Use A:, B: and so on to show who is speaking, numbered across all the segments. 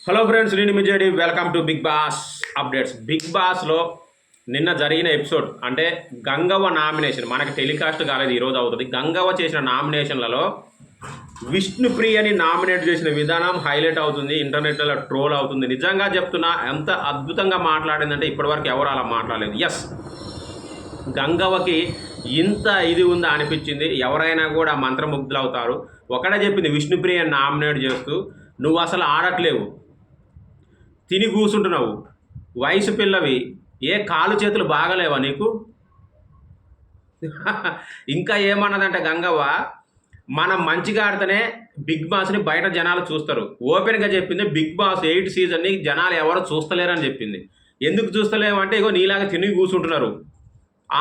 A: Hello friends, నేను మిజేడి. Welcome to Bigg Boss updates. Bigg బాస్లో నిన్న జరిగిన ఎపిసోడ్ అంటే గంగవ్వ నామినేషన్ మనకి టెలికాస్ట్ కాలేదు, ఈరోజు అవుతుంది. గంగవ్వ చేసిన నామినేషన్లలో విష్ణుప్రియని నామినేట్ చేసిన విధానం హైలైట్ అవుతుంది, ఇంటర్నెట్లో ట్రోల్ అవుతుంది. నిజంగా చెప్తున్నా, ఎంత అద్భుతంగా మాట్లాడిందంటే ఇప్పటివరకు ఎవరు అలా మాట్లాడలేదు. ఎస్, గంగవ్వకి ఇంత ఇది ఉందా అనిపించింది. ఎవరైనా కూడా మంత్రముగ్ధులు అవుతారు. ఒకటే చెప్పింది, విష్ణుప్రియని నామినేట్ చేస్తూ, నువ్వు అసలు ఆడట్లేవు, తిని కూర్చుంటున్నావు, వయసు పిల్లవి, ఏ కాలు చేతులు బాగలేవా నీకు? ఇంకా ఏమన్నదంటే గంగవ్వ, మనం మంచిగా ఆడితేనే బిగ్ బాస్ని బయట జనాలు చూస్తారు. ఓపెన్గా చెప్పింది, బిగ్ బాస్ 8 సీజన్ని జనాలు ఎవరు చూస్తలేరని చెప్పింది. ఎందుకు చూస్తలేమంటే, ఇగో నీలాగా తిని కూర్చుంటున్నారు,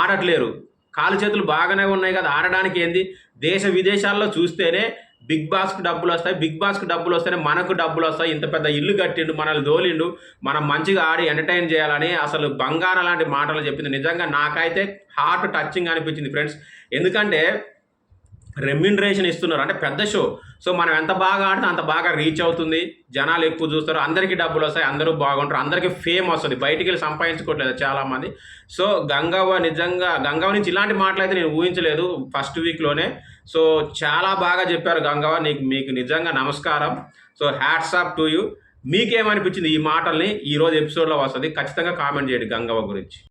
A: ఆడట్లేరు, కాలు చేతులు బాగానే ఉన్నాయి కదా, ఆడడానికి ఏంది? దేశ విదేశాల్లో చూస్తేనే బిగ్ బాస్కి డబ్బులు వస్తాయి, బిగ్ బాస్కి డబ్బులు వస్తేనే మనకు డబ్బులు వస్తాయి. ఇంత పెద్ద ఇల్లు కట్టిండు, మనల్ని దోలిండు, మనం మంచిగా ఆడి ఎంటర్టైన్ చేయాలని అసలు బంగారం లాంటి మాటలు చెప్పింది. నిజంగా నాకైతే హార్ట్ టచింగ్ అనిపించింది ఫ్రెండ్స్. ఎందుకంటే రెమ్యునరేషన్ ఇస్తున్నారు, అంటే పెద్ద షో. సో మనం ఎంత బాగా ఆడితే అంత బాగా రీచ్ అవుతుంది, జనాలు ఎక్కువ చూస్తారు, అందరికీ డబ్బులు వస్తాయి, అందరూ బాగుంటారు, అందరికీ ఫేమ్ వస్తుంది. బయటికి వెళ్ళి సంపాదించుకోవట్లేదు చాలామంది. సో గంగవ్వ నిజంగా, గంగవ్వ నుంచి ఇలాంటి మాటలు అయితే నేను ఊహించలేదు ఫస్ట్ వీక్లోనే. సో చాలా బాగా చెప్పారు గంగవ్వ, మీకు నిజంగా నమస్కారం. So hats off to you. మీకేమనిపించింది ఈ మాటల్ని? ఈరోజు ఎపిసోడ్లో వస్తుంది, ఖచ్చితంగా కామెంట్ చేయండి గంగవ్వ గురించి.